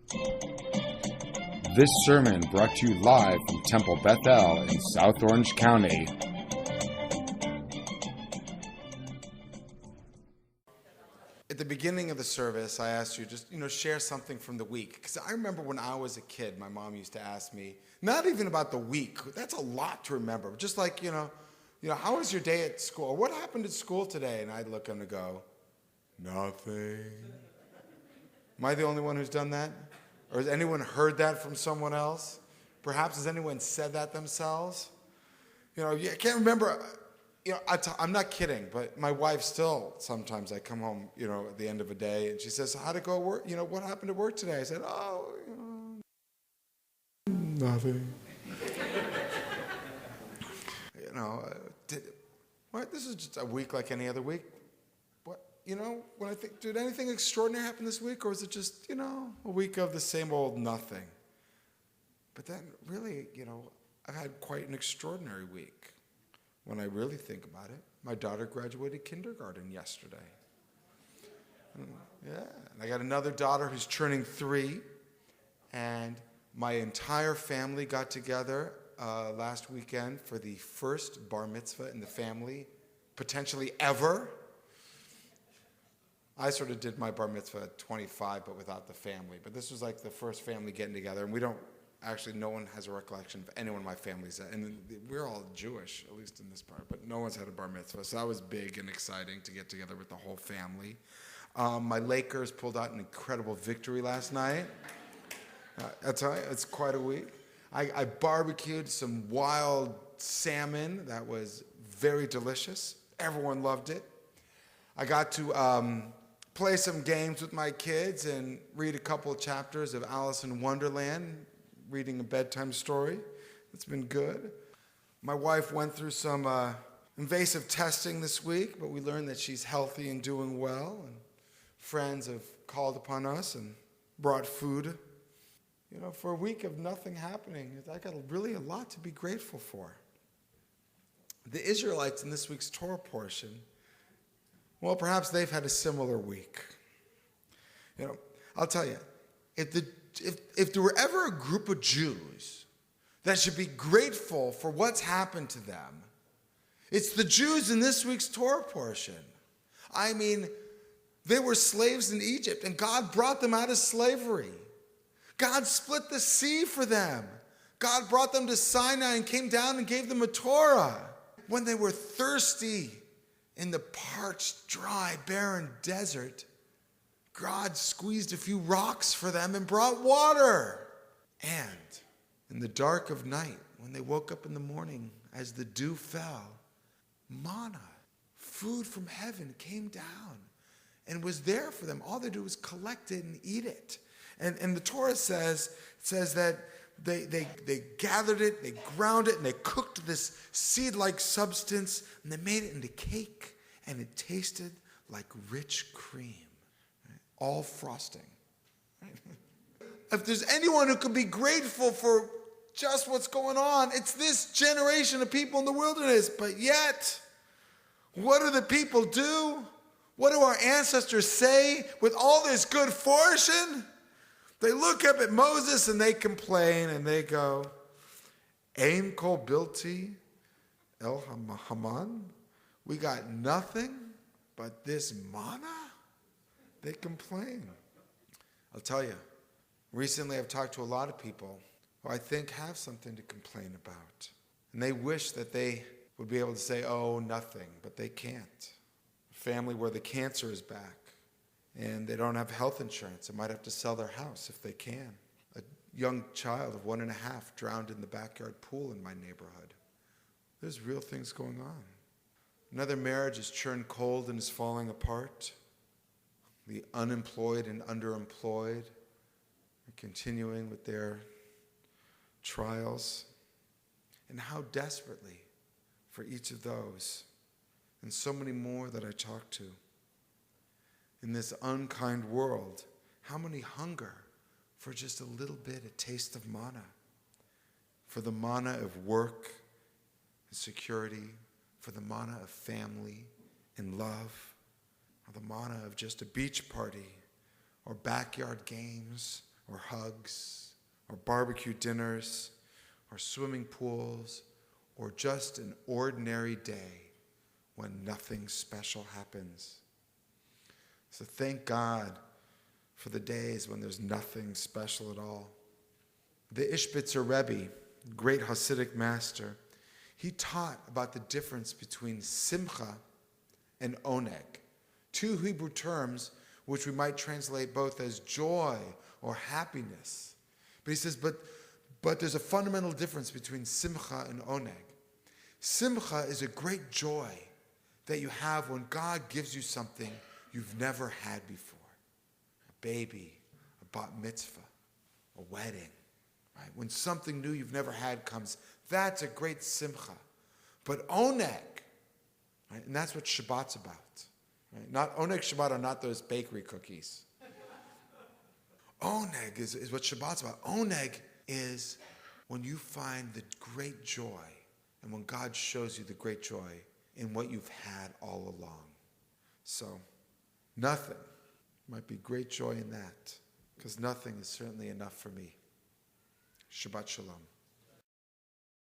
This sermon brought to you live from Temple Bethel in South Orange County. At the beginning of the service, I asked you just, share something from the week. Because I remember when I was a kid, my mom used to ask me, not even about the week. That's a lot to remember. Just like, how was your day at school? Or what happened at school today? And I'd look and go, nothing. Am I the only one who's done that? Or has anyone heard that from someone else? Perhaps has anyone said that themselves? I can't remember. I'm not kidding, but my wife still, sometimes I come home, at the end of a day, and she says, how'd it go at work? What happened at work today? I said, nothing. This is just a week like any other week. When I think, did anything extraordinary happen this week, or was it just, a week of the same old nothing? But then, really, I've had quite an extraordinary week. When I really think about it, my daughter graduated kindergarten yesterday. Yeah, and I got another daughter who's turning 3, and my entire family got together last weekend for the first bar mitzvah in the family, potentially ever. I sort of did my bar mitzvah at 25, but without the family. But this was like the first family getting together, and no one has a recollection of anyone in my family. And we're all Jewish, at least in this part, but no one's had a bar mitzvah. So that was big and exciting to get together with the whole family. My Lakers pulled out an incredible victory last night. That's all right. It's quite a week. I barbecued some wild salmon that was very delicious. Everyone loved it. I got to play some games with my kids and read a couple of chapters of Alice in Wonderland, reading a bedtime story. It's been good. My wife went through some invasive testing this week, but we learned that she's healthy and doing well. And friends have called upon us and brought food. For a week of nothing happening, I got really a lot to be grateful for. The Israelites in this week's Torah portion, well, perhaps they've had a similar week. I'll tell you, if there were ever a group of Jews that should be grateful for what's happened to them, it's the Jews in this week's Torah portion. I mean, they were slaves in Egypt, and God brought them out of slavery. God split the sea for them. God brought them to Sinai and came down and gave them a Torah. When they were thirsty in the parched, dry, barren desert, God squeezed a few rocks for them and brought water. And in the dark of night, when they woke up in the morning, as the dew fell, manna, food from heaven, came down and was there for them. All they do was collect it and eat it. And the Torah says that they gathered it, they ground it, and they cooked this seed-like substance, and they made it into cake, and it tasted like rich cream, right? All frosting. Right? If there's anyone who could be grateful for just what's going on, it's this generation of people in the wilderness. But yet, what do the people do? What do our ancestors say with all this good fortune? They look up at Moses and they complain and they go, Ein kol bilti el haman. We got nothing but this manna? They complain. I'll tell you, recently I've talked to a lot of people who I think have something to complain about. And they wish that they would be able to say, oh, nothing, but they can't. A family where the cancer is back. And they don't have health insurance. They might have to sell their house if they can. A young child of 1.5 drowned in the backyard pool in my neighborhood. There's real things going on. Another marriage is churned cold and is falling apart. The unemployed and underemployed are continuing with their trials. And how desperately for each of those, and so many more that I talk to. In this unkind world, how many hunger for just a little bit, a taste of manna? For the manna of work and security, for the manna of family and love, or the manna of just a beach party, or backyard games, or hugs. or barbecue dinners, or swimming pools, or just an ordinary day when nothing special happens. So thank God for the days when there's nothing special at all. The Ishbitzer Rebbe, great Hasidic master, he taught about the difference between simcha and oneg, two Hebrew terms which we might translate both as joy or happiness. But he says, but there's a fundamental difference between simcha and oneg. Simcha is a great joy that you have when God gives you something you've never had before. A baby, a bat mitzvah, a wedding. Right? When something new you've never had comes, that's a great simcha. But oneg, right? And that's what Shabbat's about. Right? Not oneg Shabbat are not those bakery cookies. Oneg is what Shabbat's about. Oneg is when you find the great joy and when God shows you the great joy in what you've had all along. So, nothing might be great joy in that, because nothing is certainly enough for me. Shabbat Shalom.